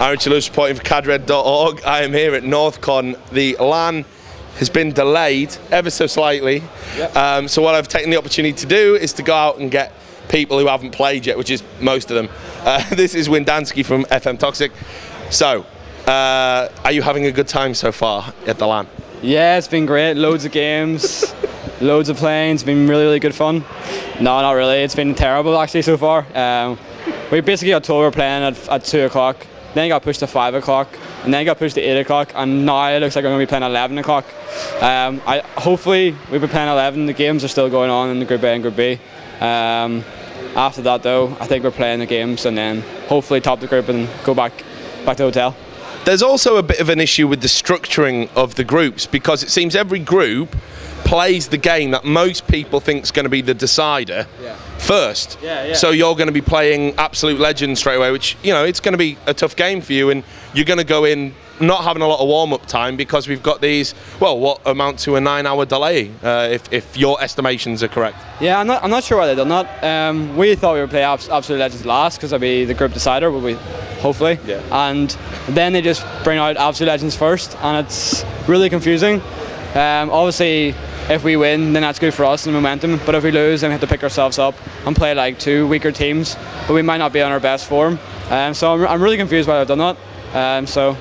Aaron Chalus reporting for cadred.org. I am here at Northcon. The LAN has been delayed ever so slightly. Yep. So what I've taken the opportunity to do is to go out and get people who haven't played yet, which is most of them. This is Whindanski from FM Toxic. So, are you having a good time so far at the LAN? Yeah, it's been great. Loads of games, loads of playing. It's been really, really good fun. No, not really. It's been terrible actually so far. We basically got told we were playing at 2 o'clock. Then it got pushed to 5 o'clock, and then it got pushed to 8 o'clock, and now it looks like we're going to be playing at 11 o'clock. Hopefully we'll be playing at 11. The games are still going on in the Group A and Group B. After that though, I think we're playing the games and then hopefully top the group and go back to the hotel. There's also a bit of an issue with the structuring of the groups, because it seems every group plays the game that most people think is going to be the decider first. So you're going to be playing absolute legend straight away, which, you know, it's going to be a tough game for you, and you're going to go in not having a lot of warm-up time because we've got these, well, what amount to a 9-hour delay, if your estimations are correct. Yeah, I'm not sure why they've done that. We thought we would play Absolute Legends last because that'd be the group decider, would we? Hopefully. Yeah. And then they just bring out Absolute Legends first, and it's really confusing. Obviously, if we win, then that's good for us and momentum. But if we lose, then we have to pick ourselves up and play like 2 weaker teams. But we might not be on our best form. So I'm really confused why they've done that. So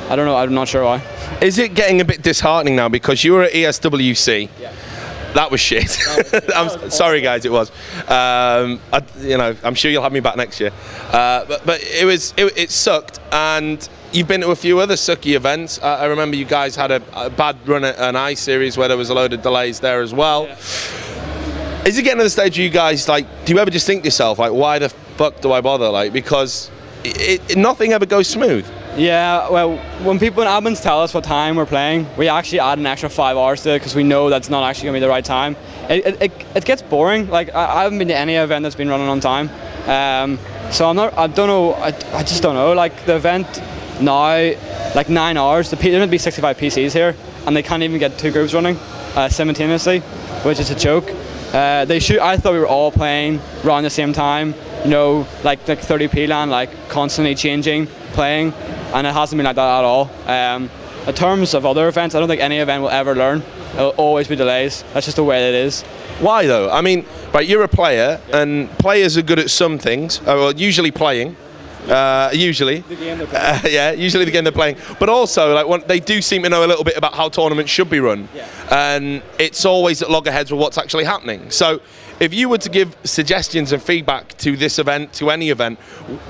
I don't know. I'm not sure why. Is it getting a bit disheartening now, because you were at ESWC? Yeah. That was shit. I'm sorry, guys. It was. You know, I'm sure you'll have me back next year. But it sucked, and you've been to a few other sucky events. I remember you guys had a bad run at an I series where there was a load of delays there as well. Yeah. Is it getting to the stage where you guys, like, do you ever just think to yourself, like, why the fuck do I bother? Like, because nothing ever goes smooth. Yeah, well, when admins tell us what time we're playing, we actually add an extra 5 hours to it because we know that's not actually going to be the right time. It gets boring. Like, I haven't been to any event that's been running on time. So I don't know, I just don't know. Like, the event now, like 9 hours, there's going to be 65 PCs here, and they can't even get 2 groups running simultaneously, which is a joke. I thought we were all playing around the same time, you know, like 30p LAN, like constantly changing, playing, and it hasn't been like that at all. In terms of other events, I don't think any event will ever learn. It'll always be delays. That's just the way it is. Why though? I mean, right, you're a player, and players are good at some things. Well, usually playing. Usually. The game they're playing. Yeah, usually the game they're playing. But also, like, they do seem to know a little bit about how tournaments should be run. Yeah. And it's always at loggerheads with what's actually happening. So, if you were to give suggestions and feedback to this event, to any event,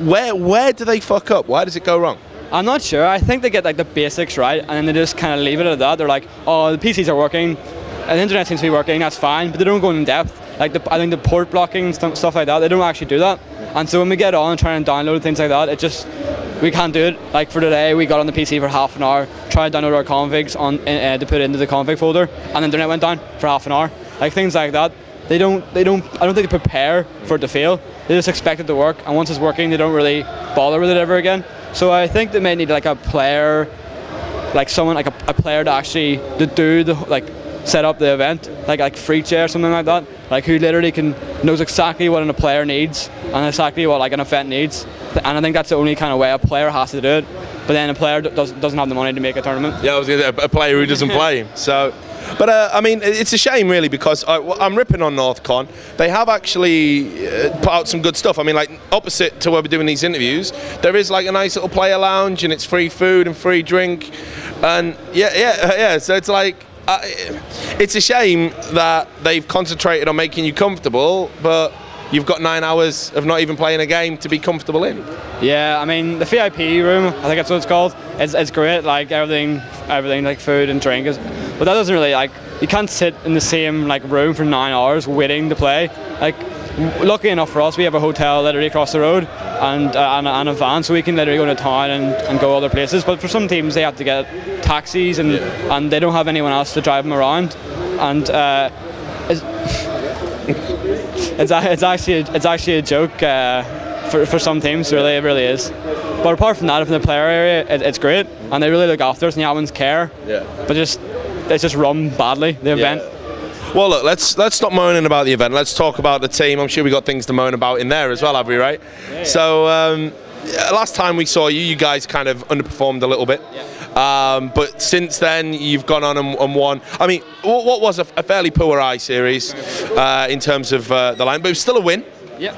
where do they fuck up? Why does it go wrong? I'm not sure. I think they get like the basics right, and then they just kind of leave it at that. They're like, oh, the PCs are working, and the internet seems to be working, that's fine, but they don't go in depth. Like, I think the port blocking, stuff like that, they don't actually do that. And so when we get on and try and download things like that, we can't do it. Like, for today, we got on the PC for half an hour, tried to download our configs to put it into the config folder, and the internet went down for half an hour. Like, things like that. I don't think they prepare for it to fail. They just expect it to work, and once it's working, they don't really bother with it ever again. So I think they may need like a player, like someone like a player to actually set up the event, like Freecha or something like that, like who literally knows exactly what a player needs and exactly what like an event needs. And I think that's the only kind of way a player has to do it. But then a player doesn't have the money to make a tournament. Yeah, I was going to say a player who doesn't play. So. But I mean, it's a shame really, because I'm ripping on Northcon. They have actually put out some good stuff. I mean, like, opposite to where we're doing these interviews, there is like a nice little player lounge, and it's free food and free drink, and yeah. So it's like, it's a shame that they've concentrated on making you comfortable, but you've got 9 hours of not even playing a game to be comfortable in. Yeah, I mean, the VIP room, I think that's what it's called, it's great, like everything like food and drink is, but that doesn't really, like, you can't sit in the same like room for 9 hours waiting to play. Like, lucky enough for us, we have a hotel literally across the road and a van, so we can literally go to town and go other places. But for some teams, they have to get taxis, and they don't have anyone else to drive them around, and it's actually a joke for some teams. Really, it really is. But apart from that, from the player area, it's great, and they really look after us, and the admins care. Yeah. But it's just run badly, the event. Well, look, let's stop moaning about the event. Let's talk about the team. I'm sure we got things to moan about in there as well, have we, right? Yeah. So last time we saw you, you guys kind of underperformed a little bit. Yeah. But since then, you've gone on and won. I mean, what was a fairly poor I series in terms of the line, but it was still a win. Yeah.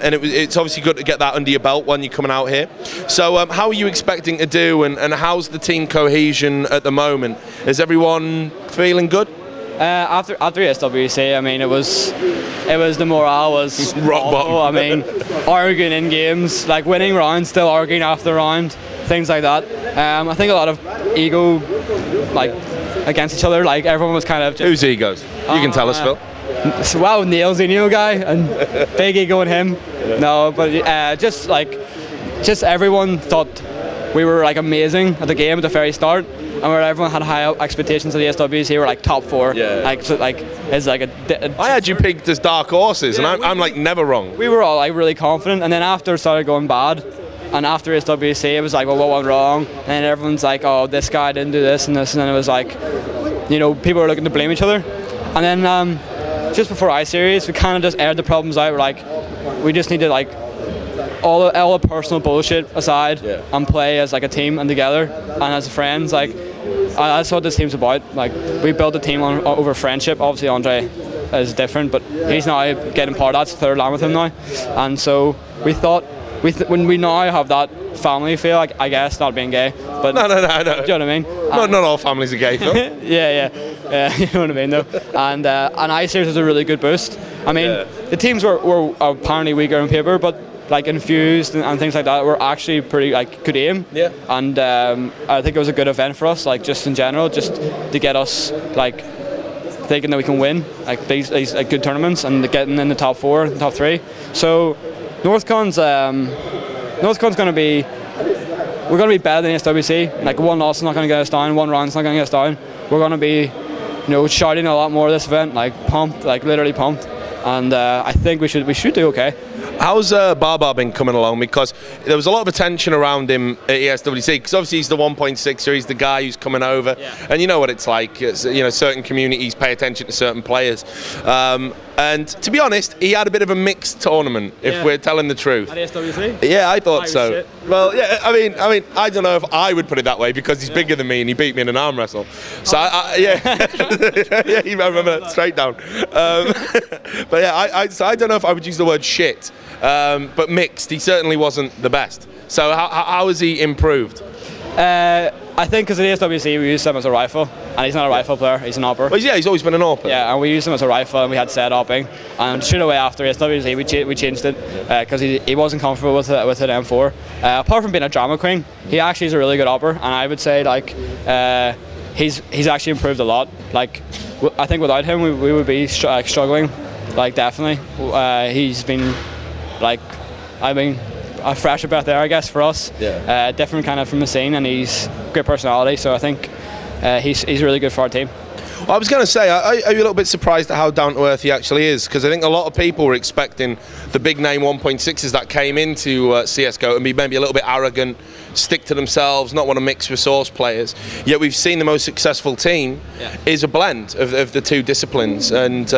And it's obviously good to get that under your belt when you're coming out here. So how are you expecting to do, and how's the team cohesion at the moment? Is everyone feeling good? After SWC, I mean, it was the morale was rock bottom. I mean, arguing in games, like winning rounds, still arguing after the round, things like that. I think a lot of ego, like against each other. Like everyone was kind of. Whose egos? You can tell us, Phil. Wow, Neil's a new guy and big ego in him. Yeah. No, but just everyone thought we were like amazing at the game at the very start, and where everyone had high expectations of the SWC, were like top 4. Yeah. Like so, like it's like I had you picked as dark horses, and I'm like never wrong. We were all like really confident, and then after it started going bad, and after SWC, it was like, well, what went wrong? And then everyone's like, oh, this guy didn't do this and this, and then it was like, you know, people were looking to blame each other, and then. Just before I-Series, we kind of just aired the problems out. We're like, we just need to like all the personal bullshit aside and play as like a team and together and as friends. Like that's what this team's about. Like we built a team over friendship. Obviously Andre is different, but he's now getting part of that third line with him now, and so we thought when we now have that family feel, like I guess not being gay, but no. Do you know what I mean? Not all families are gay, Phil. yeah, you know what I mean though. And I-Series was a really good boost. I mean, the teams were apparently weaker on paper, but like infused and things like that were actually pretty like good aim. Yeah. And I think it was a good event for us, like just in general, just to get us like thinking that we can win like these like, good tournaments and getting in the top 4, top 3. So Northcon's going to be. We're going to be better than SWC. Like one loss is not going to get us down. One round's not going to get us down. We're going to be, you know, shouting a lot more this event. Like pumped, like literally pumped. And I think we should do okay. How's Baba been coming along? Because there was a lot of attention around him at ESWC, because obviously he's the 1.6er, he's the guy who's coming over, and you know what it's like. You know, certain communities pay attention to certain players, and to be honest, he had a bit of a mixed tournament, if we're telling the truth. At ESWC? Yeah, I thought so. Shit. Well, yeah, I mean, I don't know if I would put it that way, because he's bigger than me and he beat me in an arm wrestle. So yeah, I remember that straight down. But yeah, so I don't know if I would use the word shit. But mixed, he certainly wasn't the best. So how has he improved? I think because at ASWC we used him as a rifle, and he's not a rifle player, he's an opper. Well, yeah, he's always been an opper. Yeah, and we used him as a rifle, and we had set opping, and straight away after ASWC we changed it because he wasn't comfortable with an M4. Apart from being a drama queen, he actually is a really good opper, and I would say like he's actually improved a lot. Like I think without him we would be struggling, like definitely. He's been like, I mean, a fresher breath there, I guess, for us. Yeah. Different kind of from the scene, and he's great personality. So I think he's really good for our team. Well, I was going to say, are you a little bit surprised at how down to earth he actually is? Because I think a lot of people were expecting the big name 1.6s that came into CS:GO and be maybe a little bit arrogant, stick to themselves, not want to mix resource players. Yet we've seen the most successful team is a blend of the two disciplines, and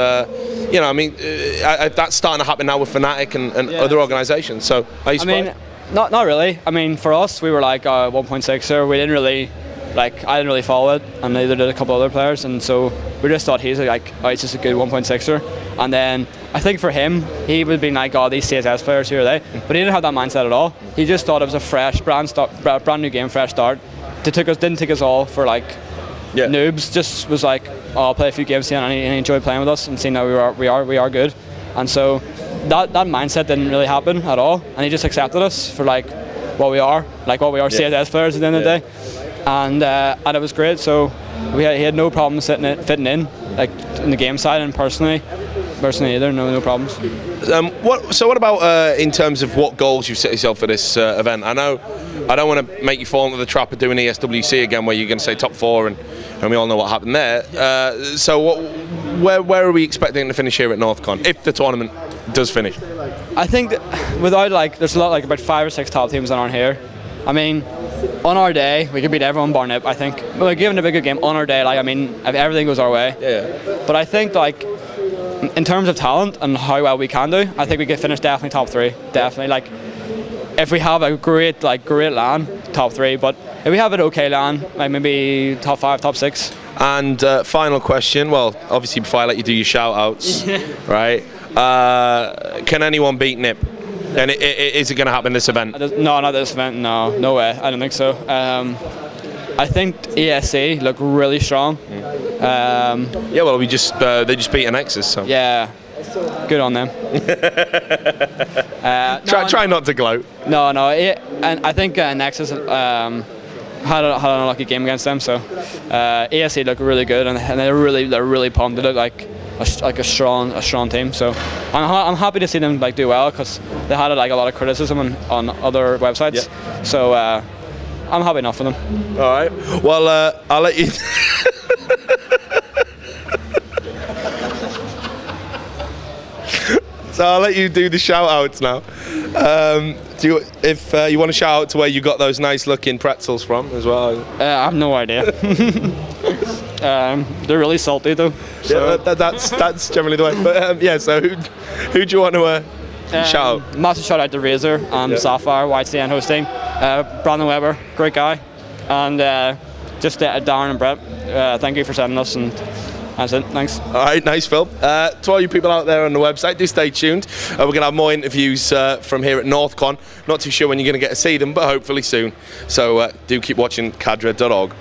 you know, I mean, that's starting to happen now with Fnatic and other organisations. So are you surprised? I mean, not really. I mean, for us, we were like 1.6er. We didn't really. Like, I didn't really follow it, and neither did a couple other players, and so we just thought he's like, oh, he's just a good 1.6er. And then I think for him, he would be like, oh, these CSS players, who are they? But he didn't have that mindset at all. He just thought it was a fresh, brand new game, fresh start. Didn't take us all for like noobs. Just was like, oh, I'll play a few games here, and he enjoyed playing with us and seeing that we are good. And so that mindset didn't really happen at all, and he just accepted us for like what we are, CSS players at the end of the day. And it was great. So he had no problem fitting in, like in the game side, and personally either, no problems. So what about in terms of what goals you've set yourself for this event? I know I don't want to make you fall into the trap of doing ESWC again, where you're going to say top 4, and we all know what happened there. So where are we expecting to finish here at Northcon, if the tournament does finish? I think that without there's a lot, like about 5 or 6 top teams that aren't here. I mean, on our day, we could beat everyone bar nip, I think. We're giving a big good game on our day, like, I mean, if everything goes our way. Yeah. But I think, like, in terms of talent and how well we can do, I think we could finish definitely top 3. Definitely. Like, if we have a great LAN, top 3. But if we have an okay LAN, like maybe top 5, top 6. And final question. Well, obviously, before I let you do your shout-outs, right? Can anyone beat Nip? And is it going to happen this event? No, not this event. No way. I don't think so. I think ESC look really strong. Yeah, well, they just beat an Nexus. So. Yeah, good on them. Try not to gloat. No, and I think Nexus had an unlucky game against them. So ESC look really good, and they're really pumped. They look like a strong team. So I'm happy to see them like do well, because they had like a lot of criticism on other websites. Yeah. So I'm happy enough for them. All right. Well, I'll let you. So I'll let you do the shout-outs now. If you want to shout out to where you got those nice-looking pretzels from as well. I have no idea. They're really salty though. So. Yeah, that's generally the way. But yeah, so who do you want to shout out? Massive shout out to Razor and Sapphire, YCN hosting. Brandon Weber, great guy, and just Darren and Brett. Thank you for sending us, and that's it. Thanks. All right, nice, Phil. To all you people out there on the website, do stay tuned. We're going to have more interviews from here at Northcon. Not too sure when you're going to get to see them, but hopefully soon. So do keep watching cadre.org.